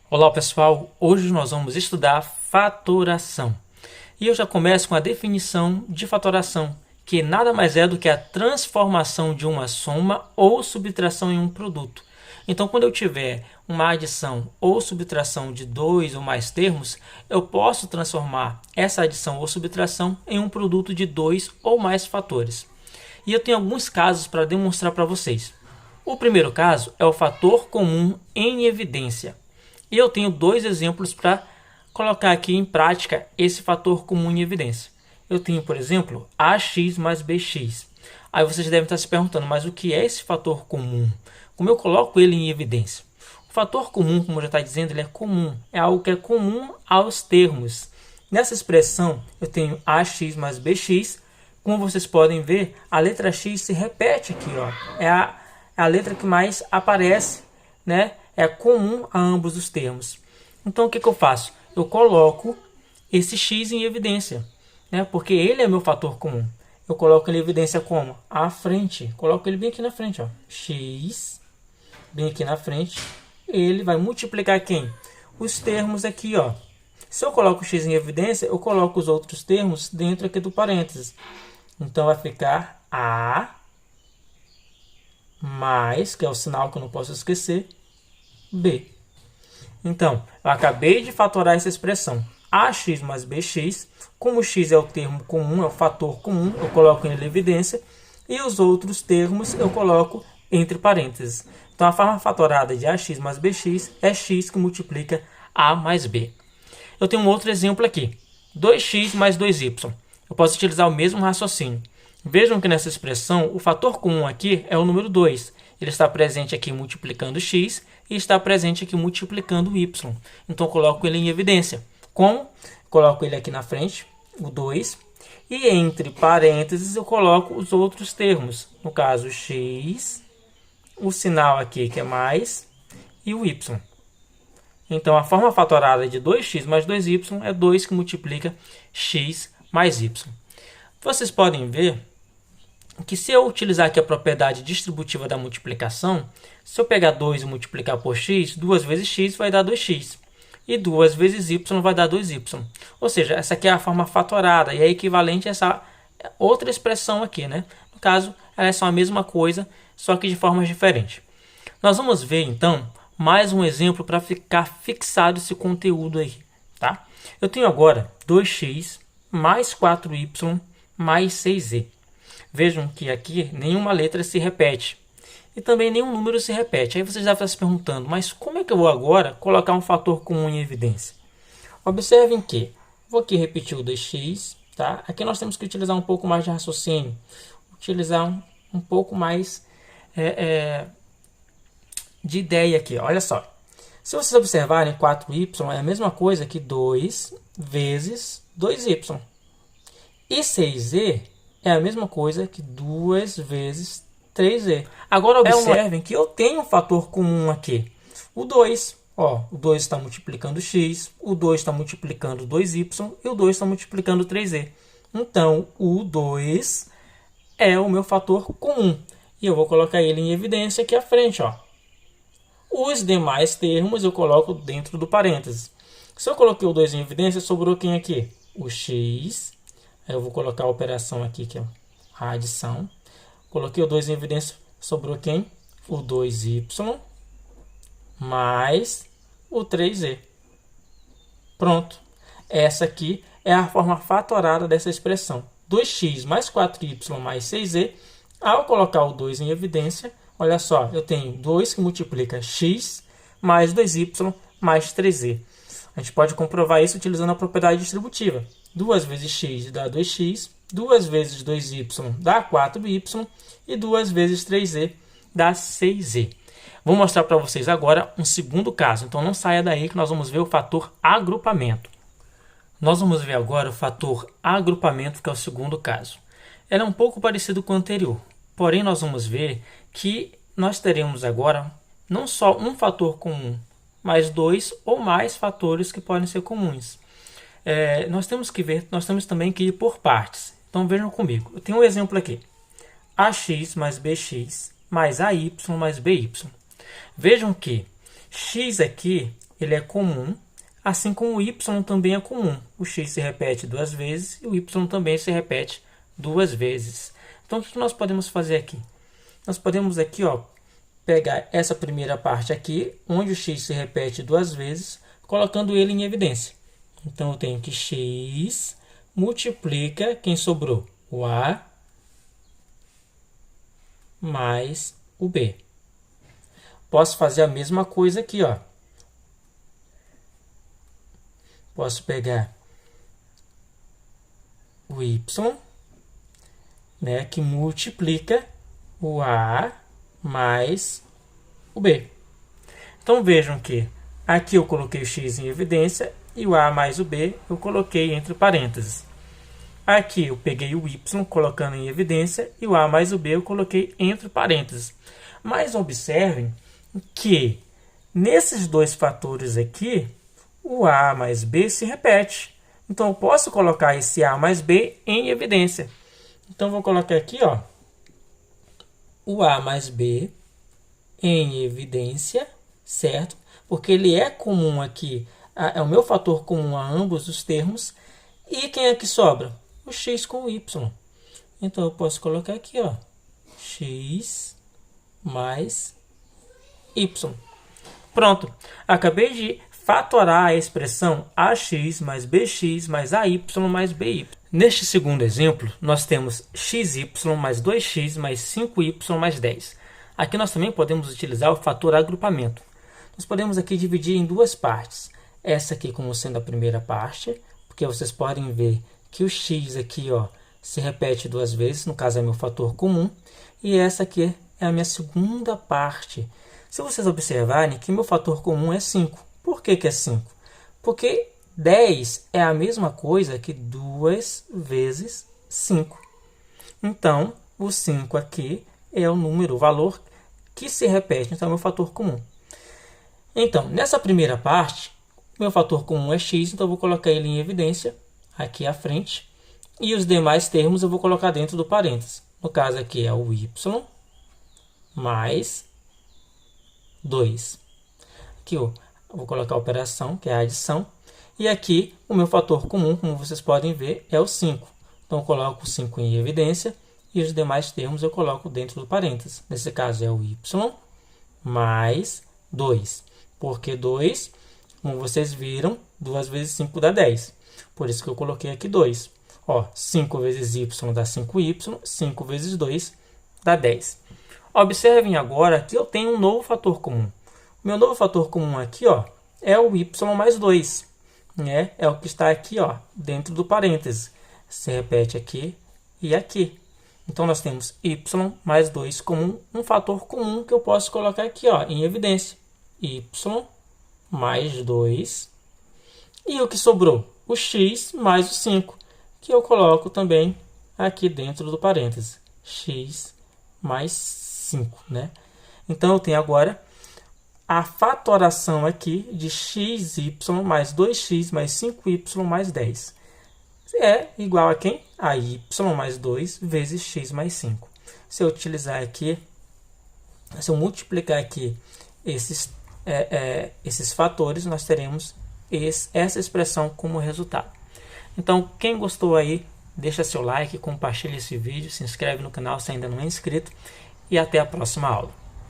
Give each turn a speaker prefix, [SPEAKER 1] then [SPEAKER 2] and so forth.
[SPEAKER 1] Olá pessoal, hoje nós vamos estudar fatoração. E eu já começo com a definição de fatoração, que nada mais é do que a transformação de uma soma ou subtração em um produto. Então, quando eu tiver uma adição ou subtração de dois ou mais termos, eu posso transformar essa adição ou subtração em um produto de dois ou mais fatores. E eu tenho alguns casos para demonstrar para vocês. O primeiro caso é o fator comum em evidência. E eu tenho dois exemplos para colocar aqui em prática esse fator comum em evidência. Eu tenho, por exemplo, AX mais BX. Aí vocês devem estar se perguntando, mas o que é esse fator comum? Como eu coloco ele em evidência? O fator comum, como já está dizendo, ele é comum. É algo que é comum aos termos. Nessa expressão, eu tenho AX mais BX. Como vocês podem ver, a letra X se repete aqui. Ó. É a letra que mais aparece, né? É comum a ambos os termos. Então, o que eu faço? Eu coloco esse X em evidência, né? Porque ele é meu fator comum. Eu coloco ele em evidência como? À frente. Coloco ele bem aqui na frente. Ó. X, bem aqui na frente. Ele vai multiplicar quem? Os termos aqui. Ó. Se eu coloco o X em evidência, eu coloco os outros termos dentro aqui do parênteses. Então, vai ficar A mais, que é o sinal que eu não posso esquecer, B. Então, eu acabei de fatorar essa expressão AX mais BX. Como x é o termo comum, é o fator comum, eu coloco ele em evidência. E os outros termos eu coloco entre parênteses. Então, a forma fatorada de AX mais BX é x que multiplica A mais B. Eu tenho um outro exemplo aqui. 2x mais 2y. Eu posso utilizar o mesmo raciocínio. Vejam que nessa expressão, o fator comum aqui é o número 2. Ele está presente aqui multiplicando x e está presente aqui multiplicando y. Então, eu coloco ele em evidência. Como? Coloco ele aqui na frente, o 2. E entre parênteses, eu coloco os outros termos. No caso, x, o sinal aqui que é mais e o y. Então, a forma fatorada de 2x mais 2y é 2 que multiplica x mais y. Vocês podem ver que se eu utilizar aqui a propriedade distributiva da multiplicação, se eu pegar 2 e multiplicar por x, 2 vezes x vai dar 2x. E 2 vezes y vai dar 2y. Ou seja, essa aqui é a forma fatorada e é equivalente a essa outra expressão aqui, né? No caso, elas são a mesma coisa, só que de formas diferentes. Nós vamos ver, então, mais um exemplo para ficar fixado esse conteúdo aí, tá? Eu tenho agora 2x mais 4y mais 6z. Vejam que aqui nenhuma letra se repete. E também nenhum número se repete. Aí vocês devem estar se perguntando, mas como é que eu vou agora colocar um fator comum em evidência? Observem que, vou aqui repetir o 2x, tá? Aqui nós temos que utilizar um pouco mais de raciocínio. Utilizar um pouco mais de ideia aqui. Olha só. Se vocês observarem, 4y é a mesma coisa que 2 vezes 2y. E 6z é a mesma coisa que 2 vezes 3z. Agora observem que eu tenho um fator comum aqui. O 2. Ó, o 2 está multiplicando x, o 2 está multiplicando 2y e o 2 está multiplicando 3z. Então, o 2 é o meu fator comum. E eu vou colocar ele em evidência aqui à frente. Ó. Os demais termos eu coloco dentro do parênteses. Se eu coloquei o 2 em evidência, sobrou quem aqui? O x. Aí eu vou colocar a operação aqui, que é a adição. Coloquei o 2 em evidência, sobrou quem? O 2y mais o 3z. Pronto. Essa aqui é a forma fatorada dessa expressão. 2x mais 4y mais 6z. Ao colocar o 2 em evidência, olha só, eu tenho 2 que multiplica x mais 2y mais 3z. A gente pode comprovar isso utilizando a propriedade distributiva. 2 vezes x dá 2x, 2 vezes 2y dá 4y e 2 vezes 3z dá 6z. Vou mostrar para vocês agora um segundo caso. Então não saia daí que nós vamos ver o fator agrupamento. Nós vamos ver agora o fator agrupamento, que é o segundo caso. Ele é um pouco parecido com o anterior, porém nós vamos ver que nós teremos agora não só um fator comum, mas dois ou mais fatores que podem ser comuns. Nós temos também que ir por partes. Então vejam comigo. Eu tenho um exemplo aqui. AX mais BX mais AY mais BY. Vejam que x aqui ele é comum, assim como o y também é comum. O x se repete 2 vezes e o y também se repete 2 vezes. Então, o que nós podemos fazer aqui? Nós podemos aqui, ó, pegar essa primeira parte aqui, onde o x se repete 2 vezes, colocando ele em evidência. Então, eu tenho que x multiplica, quem sobrou? O a mais o b. Posso fazer a mesma coisa aqui, ó. Posso pegar o y, né, que multiplica o a mais o b. Então vejam que aqui eu coloquei o x em evidência e o a mais o b eu coloquei entre parênteses. Aqui eu peguei o y colocando em evidência e o a mais o b eu coloquei entre parênteses. Mas observem que nesses dois fatores aqui, o a mais b se repete. Então eu posso colocar esse a mais b em evidência. Então vou colocar aqui, ó, o a mais b em evidência, certo? Porque ele é comum aqui, é o meu fator comum a ambos os termos. E quem é que sobra? O x com o y. Então eu posso colocar aqui, ó, x mais y. Pronto. Acabei de fatorar a expressão ax mais bx mais ay mais by. Neste segundo exemplo, nós temos xy mais 2x mais 5y mais 10. Aqui nós também podemos utilizar o fator agrupamento. Nós podemos aqui dividir em duas partes. Essa aqui como sendo a primeira parte, porque vocês podem ver que o x aqui, ó, se repete 2 vezes, no caso é meu fator comum, e essa aqui é a minha segunda parte. Se vocês observarem que meu fator comum é 5. Por que que é 5? Porque 10 é a mesma coisa que 2 vezes 5. Então, o 5 aqui é o número, o valor que se repete, então é o meu fator comum. Então, nessa primeira parte, meu fator comum é x, então eu vou colocar ele em evidência, aqui à frente. E os demais termos eu vou colocar dentro do parênteses. No caso aqui é o y mais 2. Aqui eu vou colocar a operação, que é a adição. E aqui o meu fator comum, como vocês podem ver, é o 5. Então eu coloco o 5 em evidência e os demais termos eu coloco dentro do parênteses. Nesse caso é o y mais 2. Porque 2, como vocês viram, 2 vezes 5 dá 10. Por isso que eu coloquei aqui 2. Ó, 5 vezes y dá 5y, 5 vezes 2 dá 10. Observem agora que eu tenho um novo fator comum. O meu novo fator comum aqui, ó, é o y mais 2. Né? É o que está aqui, ó, dentro do parênteses. Se repete aqui e aqui. Então, nós temos y mais 2 como um fator comum que eu posso colocar aqui, ó, em evidência. Y mais 2. E o que sobrou? O x mais o 5, que eu coloco também aqui dentro do parênteses. X mais 5, né? Então, eu tenho agora a fatoração aqui de xy mais 2x mais 5y mais 10. É igual a quem? A y mais 2 vezes x mais 5. Se eu utilizar aqui, se eu multiplicar aqui esses fatores, nós teremos essa expressão como resultado. Então, quem gostou aí, deixa seu like, compartilha esse vídeo, se inscreve no canal se ainda não é inscrito e até a próxima aula.